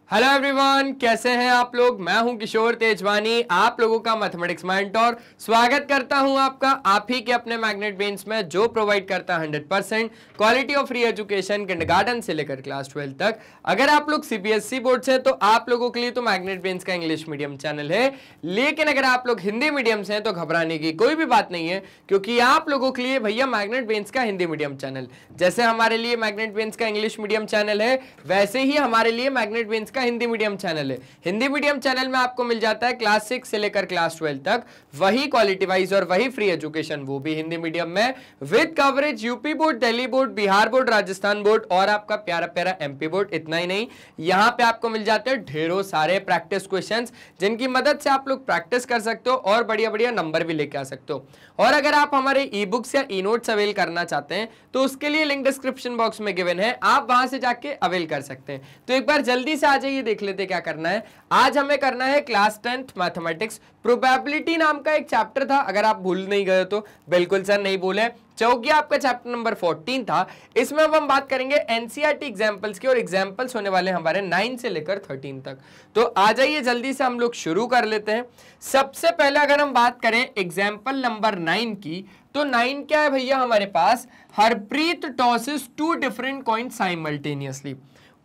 Hello everyone, कैसे हैं आप लोग। मैं हूं किशोर तेजवानी, आप लोगों का मैथमेटिक्स मेंटर। स्वागत करता हूं आपका आप ही के अपने मैग्नेट ब्रेन्स में, जो प्रोवाइड करता है 100% quality of free education kindergarten से लेकर क्लास 12 तक। अगर आप लोग सीबीएसई बोर्ड से, तो आप लोगों के लिए तो मैग्नेट ब्रेन्स का इंग्लिश मीडियम चैनल है। लेकिन अगर आप लोग हिंदी मीडियम से हैं तो घबराने की कोई भी बात नहीं है, क्योंकि आप लोगों के लिए भैया मैग्नेट ब्रेन्स का हिंदी मीडियम चैनल, जैसे हमारे लिए मैग्नेट ब्रेन्स का इंग्लिश मीडियम चैनल है, वैसे ही हमारे लिए magnet brains Hindi medium channel है। हिंदी मीडियम चैनल में आपको मिल जाता है क्लास 6 से लेकर क्लास 12 तक वही क्वालिटी वाइज और वही फ्री एजुकेशन, वो भी हिंदी मीडियम में, with coverage UP board, Delhi board, Bihar board, Rajasthan board और आपका प्यारा प्यारा एमपी बोर्ड। इतना ही नहीं, यहां पे आपको मिल जाते हैं ढेरों सारे प्रैक्टिस क्वेश्चंस, जिनकी मदद से आप लोग प्रैक्टिस कर सकते हो और बढ़िया बढ़िया नंबर भी लेके आ सकते हो। और अगर आप हमारे ई बुक्स या ई नोट्स अवेल करना चाहते हैं तो उसके लिए लिंक डिस्क्रिप्शन बॉक्स में गिवन है, आप वहां से जाके अवेल कर सकते हैं। तो एक बार जल्दी से आ जाइए, देख लेते क्या करना है। आज हमें करना है क्लास 10th मैथमेटिक्स प्रोबेबिलिटी नाम का एक चैप्टर था, अगर आप भूल नहीं गए तो बिल्कुल सर नहीं भूले। चौकिया आपका चैप्टर नंबर 14 था। इसमें अब हम बात करेंगे एनसीईआरटी एग्जाम्पल्स की, और एग्जाम्पल्स होने वाले हमारे 9 से लेकर 13 तक। तो आ जाइए जल्दी से हम लोग शुरू कर लेते हैं। सबसे पहले अगर हम बात करें एग्जाम्पल नंबर 9 की, तो 9 क्या है भैया हमारे पास, Harpreet tosses 2 different coin simultaneously.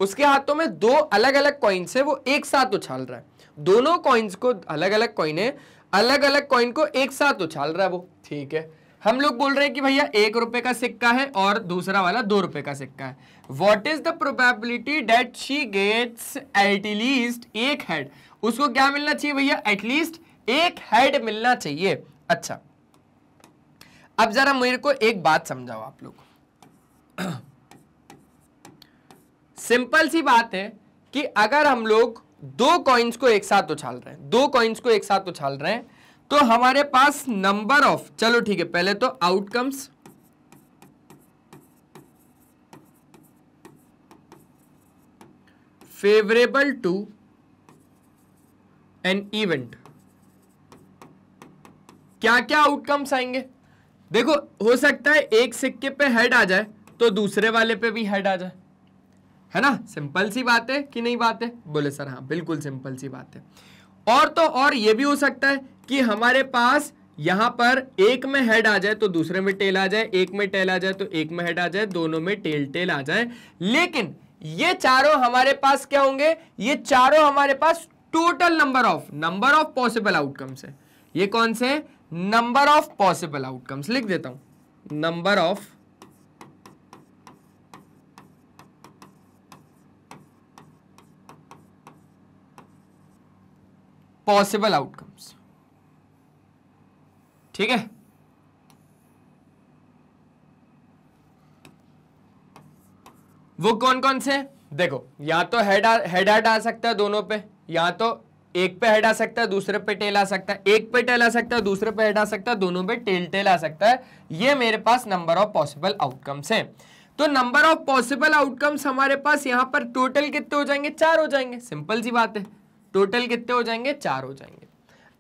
उसके हाथों में 2 अलग अलग कॉइन्स है, वो एक साथ उछाल रहा है। दोनों कॉइन्स को, अलग अलग कॉइन है, अलग अलग कॉइन को एक साथ उछाल रहा है वो, ठीक है। हम लोग बोल रहे हैं कि भैया 1 रुपए का सिक्का है और दूसरा वाला 2 रुपए का सिक्का है। What is the probability that she gets at least एक हेड। उसको क्या मिलना चाहिए भैया, एटलीस्ट एक हेड मिलना चाहिए। अच्छा, अब जरा मेरे को एक बात समझाओ आप लोग। सिंपल सी बात है कि अगर हम लोग 2 कॉइन्स को एक साथ उछाल रहे हैं, 2 कॉइन्स को एक साथ उछाल रहे हैं, तो हमारे पास नंबर ऑफ, चलो ठीक है, पहले तो outcomes favourable to an event, क्या क्या आउटकम्स आएंगे। देखो, हो सकता है एक सिक्के पे हेड आ जाए तो दूसरे वाले पे भी हेड आ जाए, है ना। सिंपल सी बात है कि नहीं बात है, बोले सर हाँ बिल्कुल सिंपल सी बात है। और तो और ये भी हो सकता है कि हमारे पास यहां पर एक में हेड आ जाए तो दूसरे में टेल आ जाए, एक में टेल आ जाए तो एक में हेड आ जाए, दोनों में टेल टेल आ जाए। लेकिन ये चारों हमारे पास क्या होंगे, ये चारों हमारे पास total number of possible outcomes है। ये कौन से, नंबर ऑफ पॉसिबल आउटकम्स। लिख देता हूं, नंबर ऑफ पॉसिबल आउटकम्स, ठीक है। वो कौन कौन से, देखो, या तो हेड आ सकता है दोनों पे, या तो एक पे हेड आ सकता है दूसरे पे टेल आ सकता है, एक पे टेल आ सकता है दूसरे पे हेड आ सकता है, दोनों पे टेल टेल आ सकता है। ये मेरे पास नंबर ऑफ पॉसिबल आउटकम्स है। तो नंबर ऑफ पॉसिबल आउटकम्स हमारे पास यहां पर टोटल कितने हो जाएंगे, 4 हो जाएंगे। सिंपल सी बात है, टोटल कितने हो जाएंगे, 4 हो जाएंगे।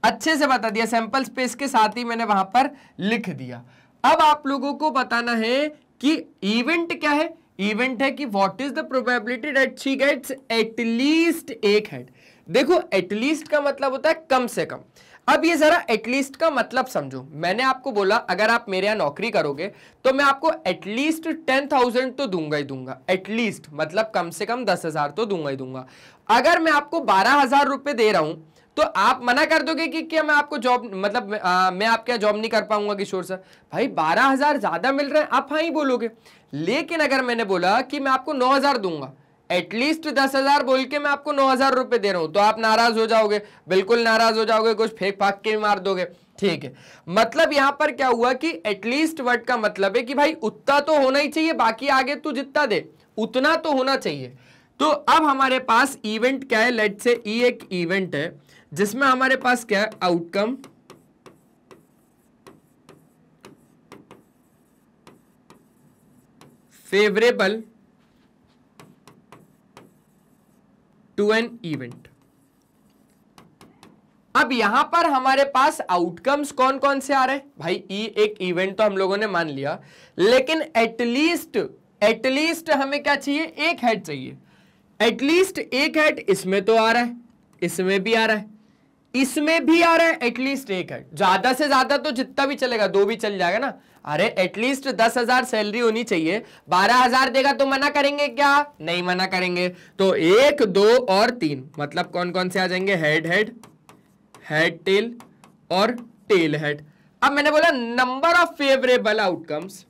अच्छे से बता दिया, सैंपल स्पेस के साथ ही मैंने वहां पर लिख दिया। अब आप लोगों को बताना है कि इवेंट क्या है। इवेंट है कि what is the probability that she gets at least एक हेड। देखो, एटलीस्ट का मतलब होता है कम से कम। अब ये जरा एटलीस्ट का मतलब समझो। मैंने आपको बोला अगर आप मेरे यहां नौकरी करोगे तो मैं आपको एटलीस्ट 10,000 तो दूंगा ही दूंगा। एटलीस्ट मतलब कम से कम 10,000 तो दूंगा ही दूंगा। अगर मैं आपको 12,000 रुपए दे रहा हूं तो आप मना कर दोगे कि क्या मैं आपको जॉब, मतलब मैं आपके यहाँ जॉब नहीं कर पाऊंगा किशोर सर। भाई 12,000 ज्यादा मिल रहे हैं, आप हाँ ही बोलोगे। लेकिन अगर मैंने बोला कि मैं आपको 9,000 दूंगा, एटलीस्ट 10,000 बोल के मैं आपको 9,000 रुपए दे रहा हूं, तो आप नाराज हो जाओगे, बिल्कुल नाराज हो जाओगे, कुछ फेंक फाक के मार दोगे, ठीक है। मतलब यहां पर क्या हुआ कि एटलीस्ट वर्ड का मतलब है कि भाई उतना तो होना ही चाहिए, बाकी आगे तू जितना दे उतना तो होना चाहिए। तो अब हमारे पास इवेंट क्या है, लेट से ई एक इवेंट है जिसमें हमारे पास क्या है, outcome favourable to an event. अब यहां पर हमारे पास आउटकम्स कौन कौन से आ रहे हैं भाई, एक इवेंट तो हम लोगों ने मान लिया, लेकिन एटलीस्ट हमें क्या चाहिए, एक हेड चाहिए। एटलीस्ट एक हेड इसमें तो आ रहा है, इसमें भी आ रहा है, इसमें भी आ रहा है, एटलीस्ट एक हेड। ज्यादा से ज्यादा तो जितना भी चलेगा, 2 भी चल जाएगा ना। अरे एटलीस्ट 10,000 सैलरी होनी चाहिए, 12,000 देगा तो मना करेंगे क्या? नहीं मना करेंगे। तो 1, 2 और 3 मतलब कौन कौन से आ जाएंगे? हेड हेड, हेड टेल और टेल हेड। अब मैंने बोला number of favourable outcomes,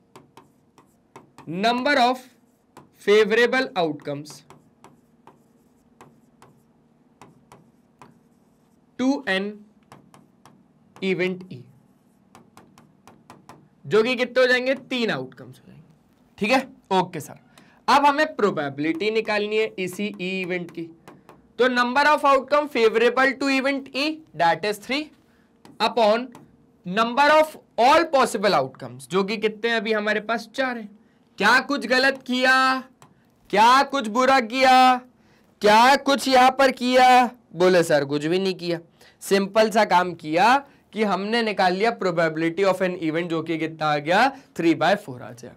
number of favourable outcomes to an event E, जो कि कितने हो जाएंगे? 3 आउटकम्स हो जाएंगे। ठीक है, ओके सर। अब हमें प्रोबेबिलिटी निकालनी है इसी ई इवेंट की। तो number of outcome favourable to event E that is 3 upon number of all possible outcomes, जो कि कितने हैं अभी हमारे पास? 4 है। क्या कुछ गलत किया? क्या कुछ बुरा किया? क्या कुछ यहां पर किया? बोले सर कुछ भी नहीं किया, सिंपल सा काम किया कि हमने निकाल लिया प्रोबेबिलिटी ऑफ एन इवेंट, जो कि कितना आ गया? 3/4 आ जाए।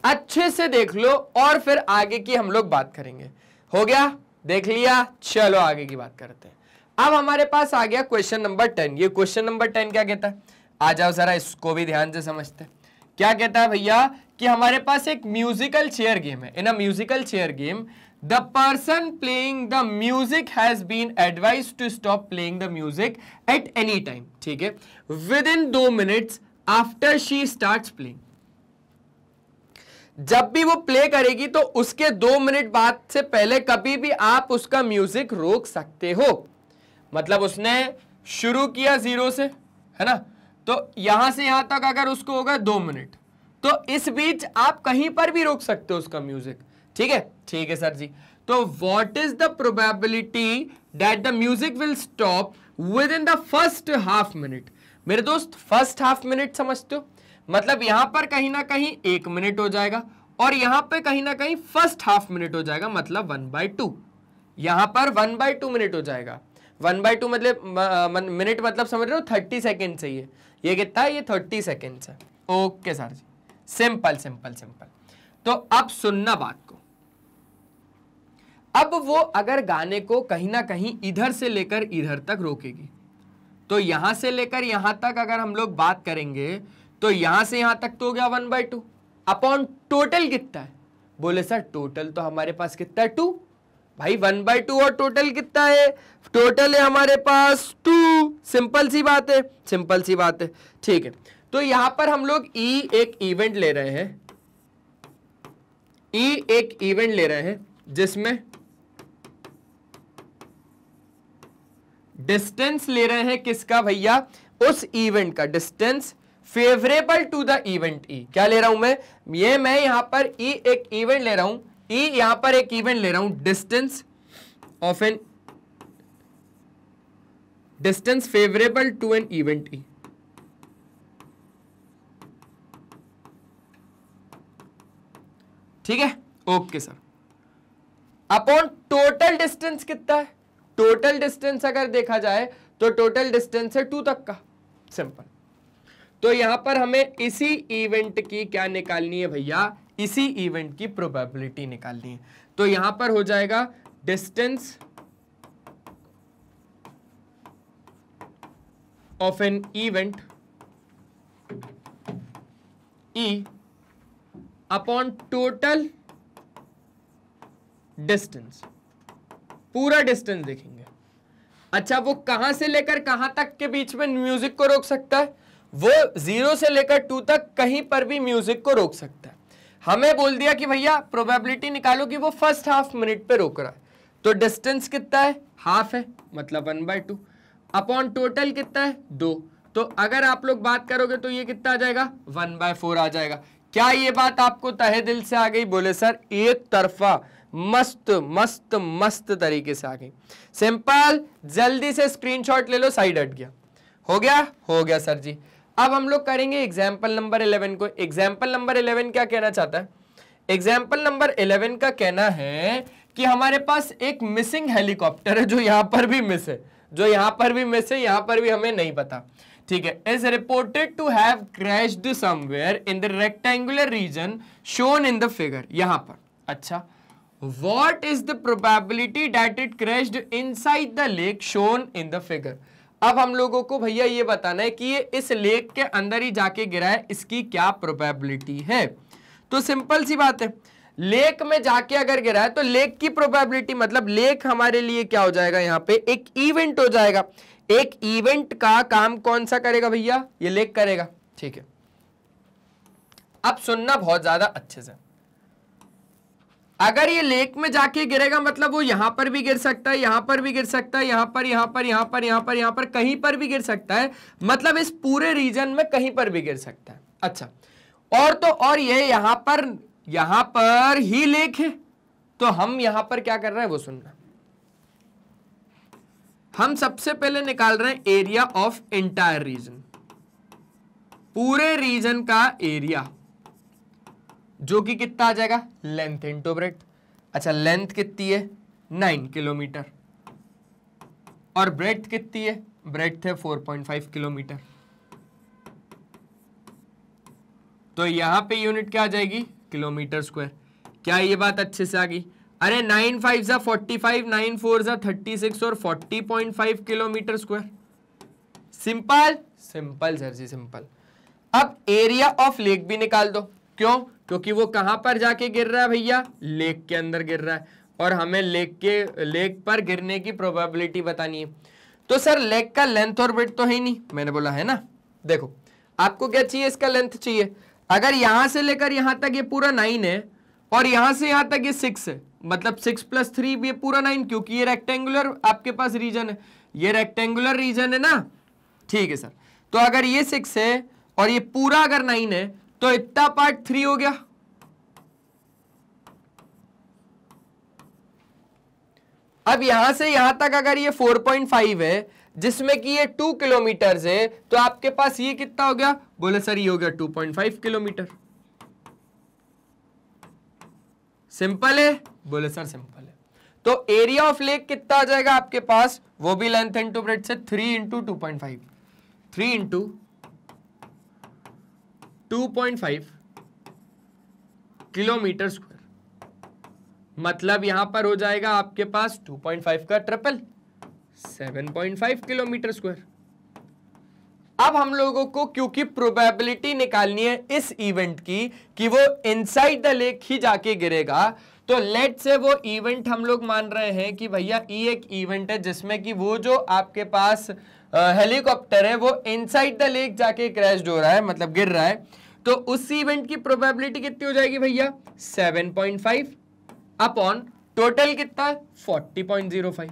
अच्छे से देख लो और फिर आगे की हम लोग बात करेंगे। हो गया? देख लिया? चलो आगे की बात करते हैं। अब हमारे पास आ गया क्वेश्चन नंबर 10। ये क्वेश्चन नंबर 10 क्या कहता है? आ जाओ जरा इसको भी ध्यान से समझते हैं। क्या कहता है भैया कि हमारे पास एक म्यूजिकल चेयर गेम है। In a musical chair game the person playing the music has been advised to stop playing the music at any time, ठीक है, within 2 minutes after she starts playing। जब भी वो प्ले करेगी तो उसके 2 minute बाद से पहले कभी भी आप उसका म्यूजिक रोक सकते हो। मतलब उसने शुरू किया 0 से, है ना, तो यहां से यहां तक अगर उसको होगा 2 मिनट, तो इस बीच आप कहीं पर भी रोक सकते हो उसका म्यूजिक। ठीक है, ठीक है सर जी। तो what is the probability that the music will stop with in the first half minute? मेरे दोस्त फर्स्ट हाफ मिनट समझते हो? मतलब यहां पर कहीं ना कहीं 1 मिनट हो जाएगा और यहां पे कहीं ना कहीं फर्स्ट हाफ मिनट हो जाएगा, मतलब 1/2। यहां पर 1/2 मिनट हो जाएगा। 1/2 मतलब मिनट मतलब समझ रहे हो 30 सेकेंड से ये कितना है? ये 30 सेकेंड है। ओके सर जी, सिंपल सिंपल सिंपल। तो अब सुनना बात को। अब वो अगर गाने को कहीं ना कहीं इधर से लेकर इधर तक रोकेगी, तो यहां से लेकर यहां तक अगर हम लोग बात करेंगे तो यहां से यहां तक तो हो गया 1/2 अपॉन टोटल कितना है? बोले सर टोटल तो हमारे पास कितना है? 2। भाई 1/2 और टोटल कितना है? टोटल है हमारे पास 2। सिंपल सी बात है, सिंपल सी बात है। ठीक है, तो यहां पर हम लोग ई एक इवेंट ले रहे हैं, ई एक इवेंट ले रहे हैं जिसमें डिस्टेंस ले रहे हैं किसका भैया? उस इवेंट का distance favourable to the event E. क्या ले रहा हूं मैं यहां पर ई एक इवेंट ले रहा हूं, ई यहां पर एक इवेंट ले रहा हूं, distance of an distance favourable to an event E. ठीक है, okay sir. Upon total distance कितना है? टोटल डिस्टेंस अगर देखा जाए तो टोटल डिस्टेंस है 2 तक का, सिंपल। तो यहां पर हमें इसी इवेंट की क्या निकालनी है भैया? इसी इवेंट की प्रोबेबिलिटी निकालनी है। तो यहां पर हो जाएगा distance of N event E upon total distance, पूरा डिस्टेंस देखेंगे। अच्छा, वो कहां से लेकर कहां तक के बीच में म्यूजिक को रोक सकता है? वो 0 से लेकर 2 तक कहीं पर भी म्यूजिक को रोक सकता है। हमें बोल दिया कि भैया प्रोबेबिलिटी निकालो कि वो फर्स्ट हाफ मिनट पे रोक रहा है, तो डिस्टेंस कितना है? हाफ है, मतलब 1/2 अपॉन टोटल कितना है? 2। तो अगर आप लोग बात करोगे तो ये कितना आ जाएगा? 1/4 आ जाएगा। क्या ये बात आपको तहे दिल से आ गई? बोले सर एक तरफा मस्त मस्त मस्त तरीके से आ गई, सिंपल। जल्दी से स्क्रीनशॉट ले लो, साइड हट गया। हो गया? हो गया सर जी। अब हम लोग करेंगे एग्जाम्पल नंबर 11 को। एग्जाम्पल नंबर 11 क्या कहना चाहता है? एग्जाम्पल नंबर 11 का कहना है कि हमारे पास एक मिसिंग हेलीकॉप्टर है, जो यहां पर भी मिस है, जो यहां पर भी मिस है, यहां पर भी हमें नहीं पता। ठीक है, is reported to have crashed somewhere in the rectangular region shown in the figure. यहां पर अच्छा, What is the probability that it crashed inside the lake shown in the figure? अब हम लोगों को भैया ये बताना है कि ये इस लेक के अंदर ही जाके गिरा है, इसकी क्या प्रोबेबिलिटी है। तो सिंपल सी बात है, लेक में जाके अगर गिरा है तो लेक की प्रोबेबिलिटी, मतलब लेक हमारे लिए क्या हो जाएगा, यहाँ पे एक इवेंट हो जाएगा। एक इवेंट का काम कौन सा करेगा भैया, ये लेक करेगा। ठीक है, अब सुनना बहुत ज्यादा अच्छे से। अगर ये लेक में जाके गिरेगा मतलब वो यहां पर भी गिर सकता है, यहां पर भी गिर सकता है, यहां पर, यहां पर, यहां पर, यहां पर, यहां पर, कहीं पर भी गिर सकता है, मतलब इस पूरे रीजन में कहीं पर भी गिर सकता है। अच्छा, और तो और ये यहां पर ही लेक है, तो हम यहां पर क्या कर रहे हैं वो सुनना। हम सबसे पहले निकाल रहे हैं एरिया ऑफ एंटायर रीजन, पूरे रीजन का एरिया, जो कि कितना आ जाएगा, लेंथ इंटू ब्रेड्थ। अच्छा, लेंथ कितनी है, 9 किलोमीटर, और ब्रेड्थ कितनी है, ब्रेड्थ है 4.5 किलोमीटर। तो यहां पे यूनिट क्या आ जाएगी, किलोमीटर स्क्वायर। क्या ये बात अच्छे से आ गई? अरे 9 5 जा 45, 9 4 जा 36 और 40.5 kilometre square. Simple simple sir जी, सिंपल। अब एरिया ऑफ लेक भी निकाल दो। क्यों? क्योंकि वो कहां पर जाके गिर रहा है भैया, लेक के अंदर गिर रहा है, और हमें लेक पर गिरने की प्रोबेबिलिटी बतानी है। तो सर लेक का लेंथ और ब्रेड्थ तो है ही नहीं, मैंने बोला है ना। देखो आपको क्या चाहिए, इसका लेंथ चाहिए। अगर यहां से लेकर यहां तक ये पूरा 9 है, और यहां से यहां तक ये 6 है, मतलब 6 + 3 ये पूरा 9, क्योंकि ये रेक्टेंगुलर आपके पास रीजन है, ये रेक्टेंगुलर रीजन है ना। ठीक है सर, तो अगर ये 6 है और ये पूरा अगर 9 है, तो इतना पार्ट 3 हो गया। अब यहां से यहां तक अगर ये 4.5 है, जिसमें कि ये 2 किलोमीटर है, तो आपके पास ये कितना हो गया, बोले सर ये हो गया 2.5 किलोमीटर। सिंपल है, बोले सर सिंपल है। तो एरिया ऑफ लेक कितना आ जाएगा आपके पास, वो भी लेंथ इंटू ब्रेड्थ से 3 × 2.5, 3 × 2.5 किलोमीटर स्क्वायर। मतलब यहां पर हो जाएगा आपके पास 2.5 का ट्रिपल, 7.5 किलोमीटर स्क्वायर। अब हम लोगों को क्योंकि प्रोबेबिलिटी निकालनी है इस इवेंट की कि वो इनसाइड द लेक ही जाके गिरेगा, तो लेट से वो इवेंट हम लोग मान रहे हैं कि भैया ये एक इवेंट है जिसमें कि वो जो आपके पास हेलीकॉप्टर है वो इनसाइड द लेक जाके क्रैश हो रहा है, मतलब गिर रहा है। तो उस इवेंट की प्रोबेबिलिटी कितनी हो जाएगी भैया, 7.5 अपॉन टोटल कितना, 40.05।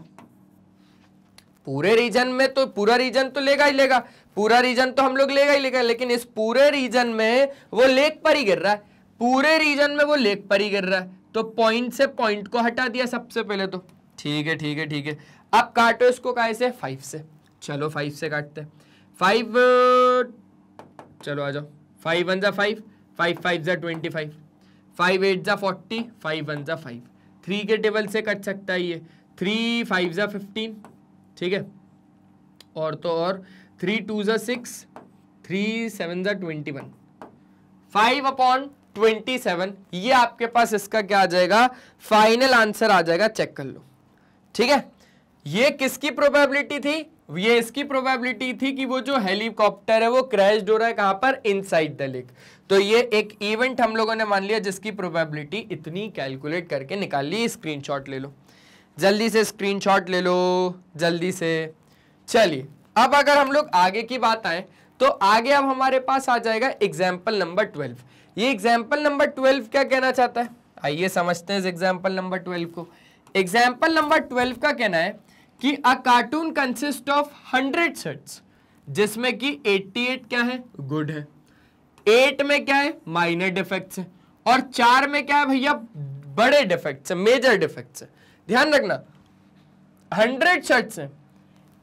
पूरे रीजन में तो पूरा रीजन तो लेगा ही लेगा, पूरा रीजन तो हम लोग लेगा ही लेगा, लेकिन इस पूरे रीजन में वो लेक पर ही गिर रहा है, पूरे रीजन में वो लेक पर ही गिर रहा है। तो पॉइंट से पॉइंट को हटा दिया सबसे पहले तो। ठीक है ठीक है ठीक है। अब काटो इसको काय से, 5 से। चलो 5 से काटते हैं। 5, चलो आ जाओ। 5 1 जा 5, 5 5 जा 25, 5 8 जा 40, 5 1 जा 5। 3 के टेबल से कट सकता है ये। 3 5 जा 15, ठीक है। और तो और 3 2 जा 6, 3 7 जा 21, 5/27। ये आपके पास इसका क्या आ जाएगा, फाइनल आंसर आ जाएगा, चेक कर लो। ठीक है, ये किसकी प्रोबेबिलिटी थी, ये इसकी प्रोबेबिलिटी थी कि वो जो हेलीकॉप्टर है वो क्रैश हो रहा है कहां पर, इनसाइड द लेक। तो ये एक इवेंट हम लोगों ने मान लिया जिसकी प्रोबेबिलिटी इतनी कैलकुलेट करके निकाल ली। स्क्रीनशॉट ले लो, जल्दी से स्क्रीनशॉट ले लो जल्दी से। चलिए अब अगर हम लोग आगे की बात आए तो आगे अब हमारे पास आ जाएगा एग्जाम्पल नंबर 12। ये एग्जाम्पल नंबर 12 क्या कहना चाहता है, आइए समझते हैं इस एग्जाम्पल नंबर 12 को। एग्जाम्पल नंबर 12 का कहना है कि अ कार्टून कंसिस्ट ऑफ 100 सेट्स, जिसमें कि 88 क्या है, गुड है, 8 में क्या है, माइनर डिफेक्ट्स है, और 4 में क्या है भैया, बड़े डिफेक्ट्स है, मेजर डिफेक्ट्स है। ध्यान रखना 100 सेट्स है,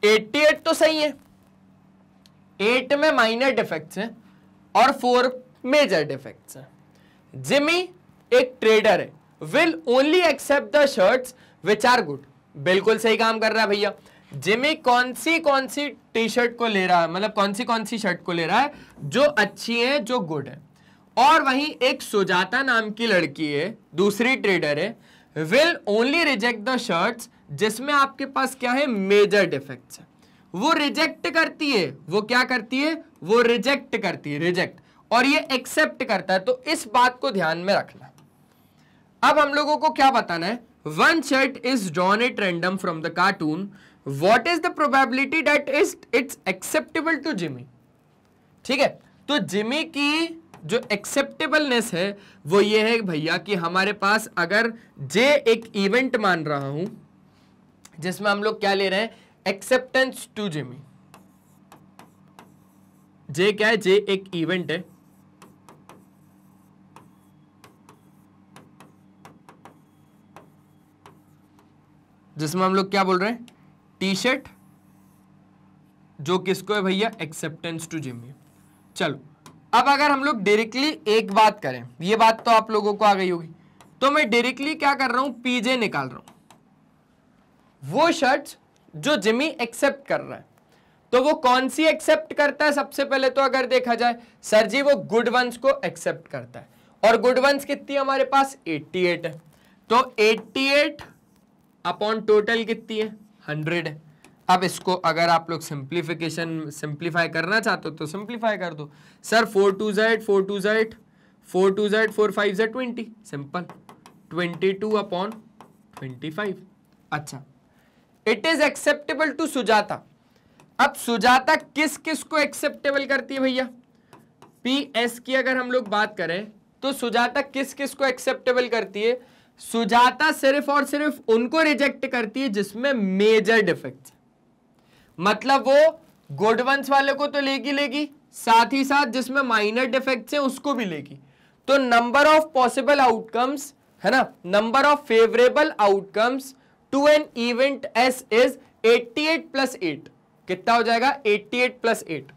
88 तो सही है, 8 में माइनर डिफेक्ट्स हैं और 4 मेजर डिफेक्ट्स हैं। जिमी एक ट्रेडर है, will only accept the shirts which are good. बिल्कुल सही काम कर रहा है भैया। जिमी कौन सी टी शर्ट को ले रहा है, मतलब कौन सी शर्ट को ले रहा है जो अच्छी है, जो गुड है। और वहीं एक सुजाता नाम की लड़की है, दूसरी ट्रेडर है, will only reject the shirts जिसमें आपके पास क्या है, मेजर डिफेक्ट्स है, वो रिजेक्ट करती है। वो क्या करती है, वो रिजेक्ट करती है, रिजेक्ट, और ये एक्सेप्ट करता है। तो इस बात को ध्यान में रखना। अब हम लोगों को क्या बताना है, one shirt is drawn at random from the carton, what is the probability that is it's acceptable to Jimmy. ठीक है, तो जिमी की जो एक्सेप्टेबलनेस है वो ये है भैया कि हमारे पास अगर जे एक इवेंट मान रहा हूं जिसमें हम लोग क्या ले रहे हैं, एक्सेप्टेंस टू जिमी। जे क्या है, जे एक इवेंट है, जिसमें हम लोग क्या बोल रहे हैं, टी शर्ट, जो किसको है भैया, एक्सेप्टेंस टू जिमी। चलो अब अगर हम लोग डायरेक्टली एक बात करें, ये बात तो आप लोगों को आ गई होगी, तो मैं डायरेक्टली क्या कर रहा हूं, पीजे निकाल रहा हूं, वो शर्ट्स जो जिमी एक्सेप्ट कर रहा है। तो वो कौन सी एक्सेप्ट करता है, सबसे पहले तो अगर देखा जाए सर जी वो गुड वंस को एक्सेप्ट करता है, और गुड वंस कितनी हमारे पास 88 है, तो 88 अपॉन टोटल कितनी है, 100 है। अब इसको अगर आप लोग सिंप्लीफाई करना चाहते हो तो सिंप्लीफाई कर दो। Sir 4 2 Z 4 2 Z 4 2 Z 4 5 Z 20, simple, 22 अपॉन 25। अच्छा, it is acceptable to Sujata. अब सुजाता किस किस को एक्सेप्टेबल करती है भैया, PS की अगर हम लोग बात करें तो सुजाता किस किस को एक्सेप्टेबल करती है, सुजाता सिर्फ और सिर्फ उनको रिजेक्ट करती है जिसमें मेजर डिफेक्ट्स, मतलब वो गुड वंस वाले को तो लेगी, साथ ही साथ जिसमें माइनर डिफेक्ट्स हैं उसको भी लेगी। तो नंबर ऑफ पॉसिबल आउटकम्स है ना, number of favourable outcomes to an event S is 88 plus 8, कितना हो जाएगा, 88 प्लस 8,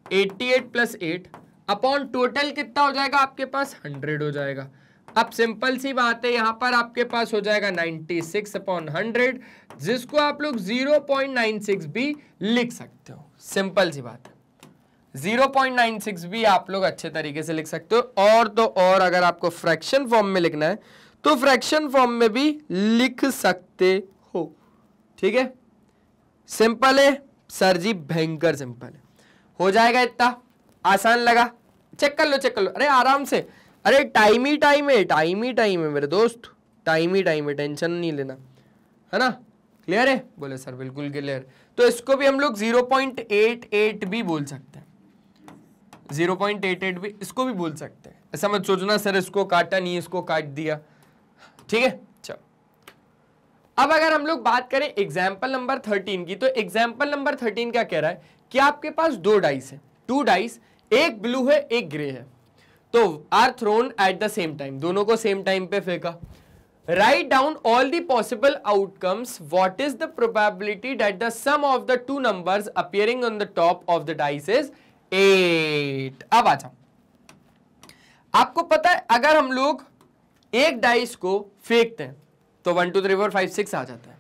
88 प्लस 8 अपॉन टोटल कितना हो जाएगा आपके पास, 100 हो जाएगा। अब सिंपल सी बात है, यहां पर आपके पास हो जाएगा 96 अपॉन 100, जिसको आप लोग 0.96 भी लिख सकते हो। सिंपल सी बात है, 0.96 भी आप लोग अच्छे तरीके से लिख सकते हो। और तो और अगर आपको फ्रैक्शन फॉर्म में लिखना है तो फ्रैक्शन फॉर्म में भी लिख सकते हो। ठीक है, सिंपल है सर जी, भयंकर सिंपल है, हो जाएगा। इतना आसान लगा, चेक कर लो, चेक कर लो, अरे आराम से, अरे टाइम ही टाइम है, टाइम ही टाइम है मेरे दोस्त, टाइम ही टाइम है, टेंशन नहीं लेना, है ना। क्लियर है, बोले सर बिल्कुल क्लियर। तो इसको भी हम लोग 0.88 भी बोल सकते हैं, 0.88 भी इसको भी बोल सकते हैं। ऐसा मत सोचना सर इसको काटा नहीं, इसको काट दिया, ठीक है। चलो अब अगर हम लोग बात करें एग्जाम्पल नंबर 13 की, तो एग्जाम्पल नंबर 13 क्या कह रहा है कि आपके पास 2 डाइस है, 2 डाइस, एक ब्लू है एक ग्रे है, तो are thrown at the same time, दोनों को सेम टाइम पे फेंका। Write down all the possible outcomes, what is the probability that the sum of the 2 numbers appearing on the top of the dice is 8। अब आ जाओ, आपको पता है अगर हम लोग एक डाइस को फेंकते हैं तो 1 2 3 4 5 6 आ जाता है,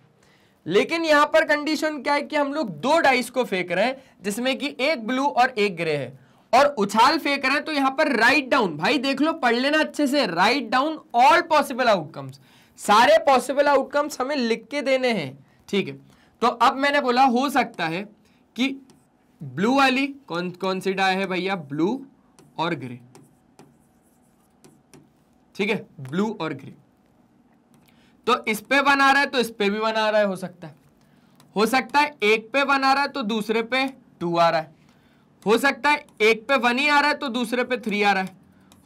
लेकिन यहां पर कंडीशन क्या है कि हम लोग 2 डाइस को फेंक रहे हैं जिसमें कि एक ब्लू और एक ग्रे है, और उछाल फेंक रहे हैं, तो यहां पर राइट डाउन, भाई देख लो, पढ़ लेना अच्छे से, right down all possible outcomes, सारे पॉसिबल आउटकम्स हमें लिख के देने हैं। ठीक है, तो अब मैंने बोला हो सकता है कि ब्लू वाली कौन सी डाई है भैया, ब्लू और ग्रे, ठीक है, ब्लू और ग्रे, तो इस पे बना रहा है तो इस पे भी बना रहा है, हो सकता है एक पे बना रहा है तो दूसरे पे 2 आ रहा है, हो सकता है एक पे 1 ही आ रहा है तो दूसरे पे 3 आ रहा है,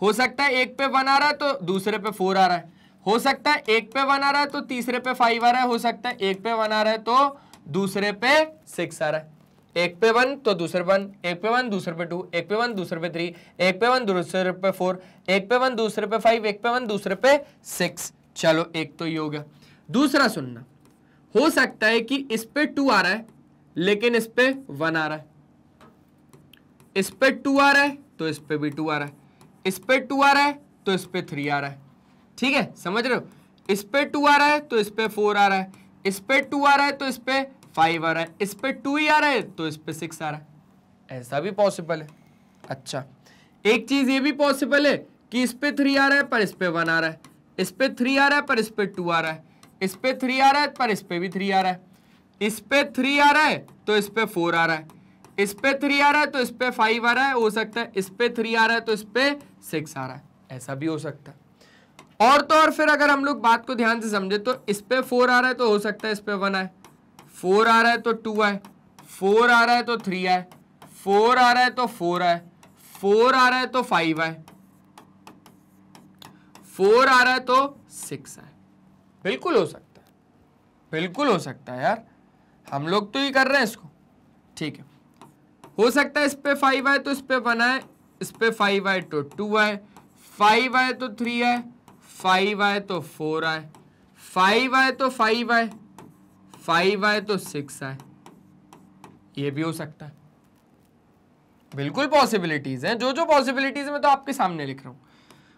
हो सकता है एक पे बना रहा है तो दूसरे पे 4 आ रहा है, हो सकता है एक पे बना रहा है तो तीसरे पे 5 आ रहा है, हो सकता है एक पे बना रहा है तो दूसरे पे 6 आ रहा है, एक पे 1 तो दूसरे 1, एक पे 1 दूसरे पे 2, एक पे 1 दूसरे पे 3, एक पे 1 दूसरे पे 4, एक पे 1 दूसरे पे 5, एक पे 1 दूसरे पे 6। चलो एक तो ये हो गया। दूसरा सुनना, हो सकता है कि इस पे 2 आ रहा है लेकिन इस पे 1 आ रहा है, इस पे 2 आ रहा है तो इस पे भी 2 आ रहा है, इस पे 2 आ रहा है तो इस पे 3 आ रहा है, ठीक है, समझ रहे हो, इस पे 2 आ रहा है तो इस पे 4 आ रहा है, इस पे 2 आ रहा है तो इस पे 5 आ रहा है, इस पे 2 ही आ रहा है तो इस पे 6 आ रहा है, ऐसा भी पॉसिबल है। अच्छा, एक चीज ये भी पॉसिबल है कि इस पे 3 आ रहा है पर इस पे 1 आ रहा है, इस पे 3 आ रहा है पर इस पे 2 आ रहा है, इस पे 3 आ रहा है पर इस पे भी 3 आ रहा है, इस पे 3 आ रहा है तो इस पे 4 आ रहा है, इस पे 3 आ रहा है तो इस पे 5 आ रहा है, हो सकता है इस पे 3 आ रहा है तो इस पे 6 आ रहा है, ऐसा भी हो सकता है। और तो और फिर अगर हम लोग बात को ध्यान से समझे तो इस पे 4 आ रहा है तो हो सकता है इस पे 1 आए, 4 आ रहा है तो 2 आए, 4 आ रहा है तो 3 आए, 4 आ रहा है तो 4 आए, 4 आ रहा है तो 5 आए, 4 आ रहा है तो 6 आए। बिल्कुल हो सकता है, बिल्कुल हो सकता है यार, हम लोग तो ही कर रहे हैं इसको, ठीक है। हो सकता है इस पे 5 आए तो इस पे 1 आए, इस पे 5 आए तो 2 आए, 5 आए तो 3 आए, 5 आए तो 4 आए, 5 आए तो 5 आए, 5 आए तो 6 आए, ये भी हो सकता है। बिल्कुल पॉसिबिलिटीज हैं, जो जो पॉसिबिलिटीज मैं तो आपके सामने लिख रहा हूं।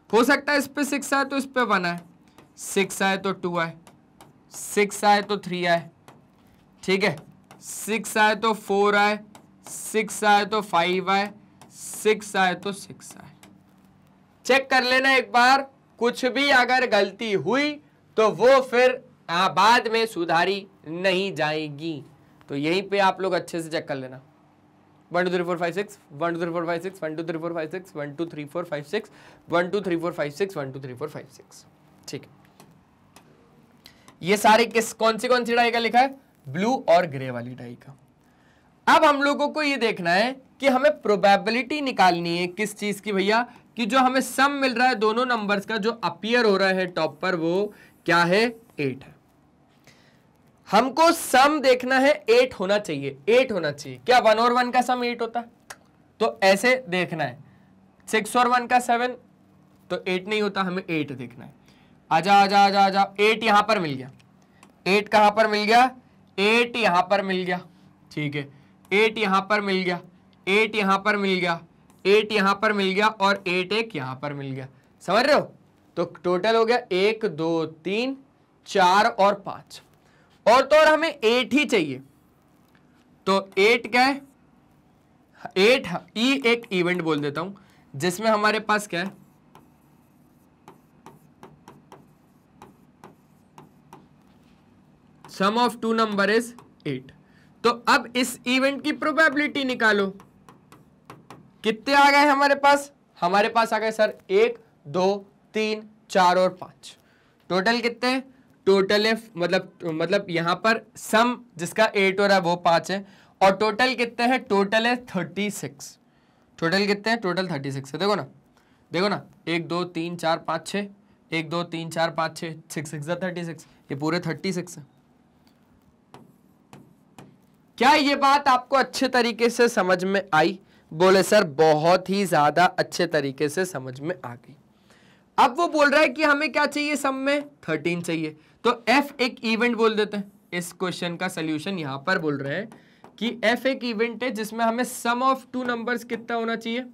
हो सकता है इस पे 6 आए तो इस पे 1 आए, 6 आए तो 2 आए, 6 आए तो 3 आए, ठीक है, 6 आए तो 4 आए, 6 आए तो 5 आए, 6 आए तो 6 आए। चेक कर लेना एक बार, कुछ भी अगर गलती हुई तो वो फिर बाद में सुधारी नहीं जाएगी, तो यहीं पे आप लोग अच्छे से चेक कर लेना। 1 2 3 4 5 6, 1 2 3 4 5 6, 1 2 3 4 5 6, 1 2 3 4 5 6, 1 2 3 4 5 6, 1 2 3 4 5 6, ठीक है। ये सारे कौन सी डाई का लिखा है? ब्लू और ग्रे वाली डाई का। अब हम लोगों को ये देखना है कि हमें प्रोबेबिलिटी निकालनी है किस चीज की भैया, कि जो हमें सम मिल रहा है दोनों नंबर्स का, जो अपीयर हो रहा है टॉप पर, वो क्या है? 8 है। हमको सम देखना है, 8 होना चाहिए, 8 होना चाहिए। क्या 1 और 1 का सम 8 होता है? तो ऐसे देखना है, 6 और 1 का 7 तो 8 नहीं होता, हमें 8 देखना है। आजा आजा आजा आजा, 8 यहां पर मिल गया, 8 कहां पर मिल गया? 8 यहां पर मिल गया, ठीक है, 8 यहां पर मिल गया, 8 यहां पर मिल गया, 8 यहां पर मिल गया और 8 एक यहां पर मिल गया। समझ रहे हो? तो टोटल हो गया 1 2 3 4 और 5, और तो और हमें 8 ही चाहिए। तो 8 क्या है? 8 एक इवेंट बोल देता हूं जिसमें हमारे पास क्या है, सम ऑफ टू नंबर इज 8। तो अब इस इवेंट की प्रोबेबिलिटी निकालो। कितने आ गए हमारे पास? हमारे पास आ गए सर 1 2 3 4 और 5। टोटल कितने हैं? टोटल है मतलब यहां पर सम जिसका 8 हो रहा है वो 5 है, और टोटल कितने हैं? टोटल है 36। टोटल कितने हैं? टोटल 36 है। देखो ना, देखो ना, 1 2 3 4 5 6, 1 2 3 4 5 6, 6 6 36, ये पूरे 36 है। क्या ये बात आपको अच्छे तरीके से समझ में आई? बोले सर बहुत ही ज्यादा अच्छे तरीके से समझ में आ गई। अब वो बोल रहा है कि हमें क्या चाहिए? सम में 13 चाहिए। तो F एक इवेंट बोल देते हैं। इस क्वेश्चन का सॉल्यूशन यहां पर बोल रहे हैं कि F एक इवेंट है जिसमें हमें सम ऑफ टू नंबर्स कितना होना चाहिए?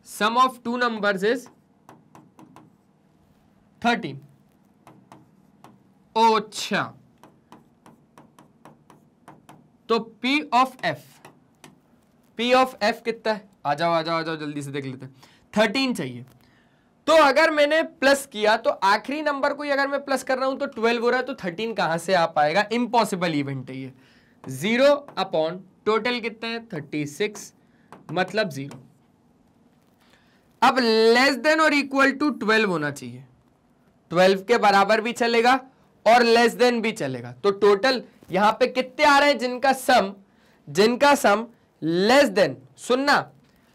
सम ऑफ टू नंबर्स इज 13। अच्छा, तो P of F, P of F कितना है? आ जाओ आ जाओ आ जाओ, जल्दी से देख लेते हैं। 13 चाहिए। तो अगर मैंने प्लस किया तो आखिरी नंबर को अगर मैं प्लस कर रहा हूं तो 12 हो रहा है, तो 13 कहां से आ पाएगा? इम्पॉसिबल इवेंट है ये। 0 अपॉन टोटल कितने हैं? 36, मतलब 0। अब लेस देन और इक्वल टू 12 होना चाहिए। 12 के बराबर भी चलेगा और लेस देन भी चलेगा। तो टोटल यहां पे कितने आ रहे हैं जिनका सम लेस देन, सुनना,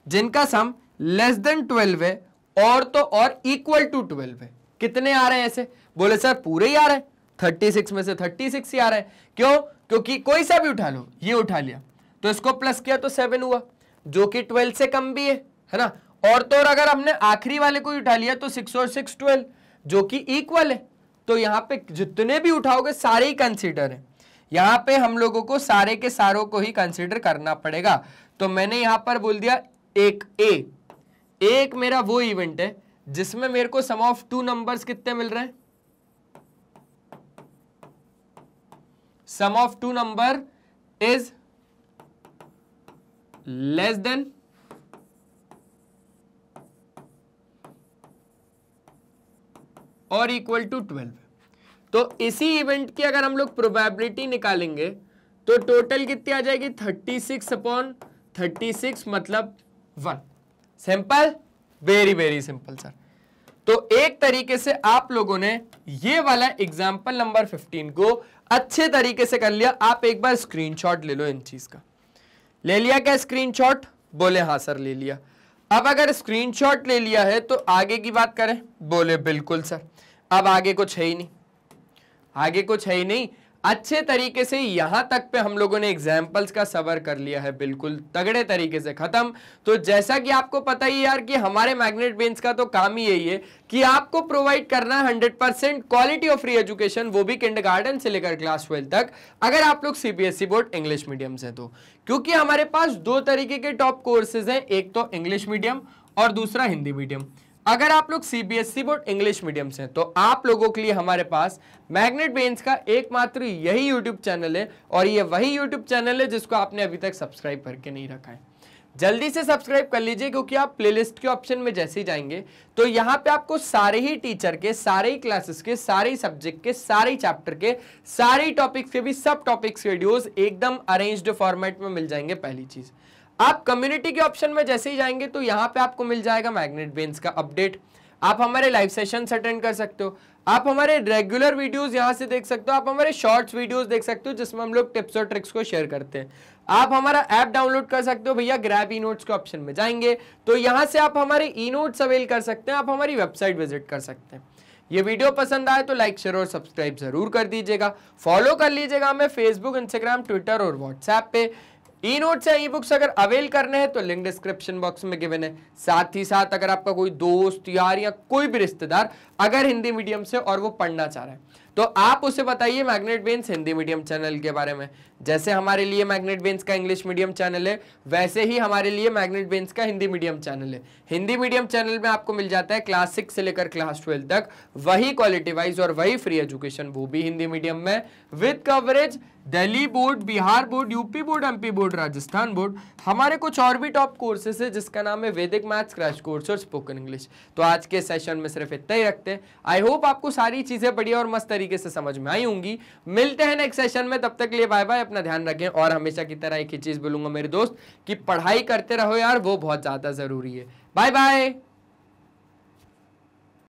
जिनका सम लेस देन 12 है और तो और इक्वल टू 12 है। कितने आ रहे हैं ऐसे? बोले सर पूरे ही आ रहे हैं, 36 में से 36 ही आ रहे हैं। क्यों? क्योंकि कोई सा भी उठा लो, ये उठा लिया तो इसको प्लस किया तो 7 हुआ, जो कि 12 से कम भी है ना। और तो और अगर हमने आखिरी वाले को उठा लिया तो 6 और 6 12, जो कि इक्वल है। तो यहां पे जितने भी उठाओगे सारे ही कंसीडर है। यहां पे हम लोगों को सारे के सारों को ही कंसीडर करना पड़ेगा। तो मैंने यहां पर बोल दिया एक मेरा वो इवेंट है जिसमें मेरे को सम ऑफ टू नंबर्स कितने मिल रहे हैं? Sum of two number is less than और इक्वल टू 12। तो इसी इवेंट की अगर हम लोग प्रोबेबिलिटी निकालेंगे तो टोटल कितनी आ जाएगी 36/36 मतलब 1। Simple, very very simple sir. तो एक तरीके से आप लोगों ने ये वाला एग्जाम्पल नंबर 15 को अच्छे तरीके से कर लिया। आप एक बार स्क्रीनशॉट ले लो इन चीज का। ले लिया क्या स्क्रीनशॉट? बोले हाँ सर ले लिया। अब अगर स्क्रीनशॉट ले लिया है तो आगे की बात करें? बोले बिल्कुल सर। अब आगे कुछ है ही नहीं, आगे कुछ है ही नहीं। अच्छे तरीके से यहां तक पे हम लोगों ने एग्जाम्पल्स का सबर कर लिया है, बिल्कुल तगड़े तरीके से खत्म। तो जैसा कि आपको पता ही यार कि हमारे मैग्नेट ब्रेन्स का तो काम ही यही है कि आपको प्रोवाइड करना है 100% क्वालिटी ऑफ फ्री एजुकेशन, वो भी किंडरगार्टन से लेकर क्लास 12 तक, अगर आप लोग सीबीएसई बोर्ड इंग्लिश मीडियम से। तो क्योंकि हमारे पास दो तरीके के टॉप कोर्सेज हैं, एक तो इंग्लिश मीडियम और दूसरा हिंदी मीडियम। अगर आप लोग सीबीएसई बोर्ड इंग्लिश मीडियम से तो आप लोगों के लिए हमारे पास मैग्नेट ब्रेन्स का एकमात्र यही यूट्यूब चैनल है, और ये वही यूट्यूब चैनल है जिसको आपने अभी तक सब्सक्राइब करके नहीं रखा है। जल्दी से सब्सक्राइब कर लीजिए, क्योंकि आप प्लेलिस्ट के ऑप्शन में जैसे ही जाएंगे तो यहाँ पे आपको सारे ही टीचर के, सारे ही क्लासेस के, सारे ही सब्जेक्ट के, सारे ही चैप्टर के, सारे ही टॉपिक्स के भी सब टॉपिक्स के वीडियोस एकदम अरेंज्ड फॉर्मेट में मिल जाएंगे। पहली चीज, आप कम्युनिटी के ऑप्शन में जैसे ही जाएंगे तो यहाँ पे आपको मिल जाएगा मैग्नेट ब्रेन्स का अपडेट। आप हमारे लाइव सेशंस अटेंड कर सकते हो, आप हमारे रेगुलर वीडियोस यहाँ से देख सकते हो, आप हमारे शॉर्ट्स वीडियोस देख सकते हो जिसमें हम लोग टिप्स और ट्रिक्स को शेयर करते हैं। आप हमारा ऐप डाउनलोड कर सकते हो भैया, ग्रैब ई नोट्स के ऑप्शन में जाएंगे तो यहाँ से आप हमारे ई नोट्स अवेल कर सकते हैं, आप हमारी वेबसाइट विजिट कर सकते हैं। ये वीडियो पसंद आए तो लाइक, शेयर और सब्सक्राइब जरूर कर दीजिएगा। फॉलो कर लीजिएगा हमें फेसबुक, इंस्टाग्राम, ट्विटर और व्हाट्सएप पे। ई नोट्स या ई बुक्स अगर अवेल करने हैं तो लिंक डिस्क्रिप्शन बॉक्स में गिवन है। साथ ही साथ अगर आपका कोई दोस्त, यार या कोई भी रिश्तेदार अगर हिंदी मीडियम से और वो पढ़ना चाह रहा है तो आप उसे बताइए magnet brains Hindi medium channel के बारे में। जैसे हमारे लिए मैग्नेट ब्रेन्स का इंग्लिश मीडियम चैनल है, वैसे ही हमारे लिए मैग्नेट ब्रेन्स का हिंदी मीडियम चैनल है। हिंदी मीडियम चैनल में आपको मिल जाता है क्लास 6 से लेकर क्लास 12 तक वही क्वालिटी वाइज और वही फ्री एजुकेशन, वो भी हिंदी मीडियम में with coverage Delhi board, Bihar board, UP board, MP board, Rajasthan board. हमारे कुछ और भी टॉप कोर्सेस है जिसका नाम है वैदिक मैथ्स क्रैश कोर्स और स्पोकन इंग्लिश। तो आज के सेशन में सिर्फ इतना ही रखते हैं। आई होप आपको सारी चीजें बढ़िया और मस्त तरीके से समझ में आई होंगी। मिलते हैं नेक्स्ट सेशन में, तब तक के लिए बाय बाय, अपना ध्यान रखें। और हमेशा की तरह एक ही चीज बोलूंगा मेरे दोस्त कि पढ़ाई करते रहो यार, वो बहुत ज्यादा जरूरी है। Bye bye.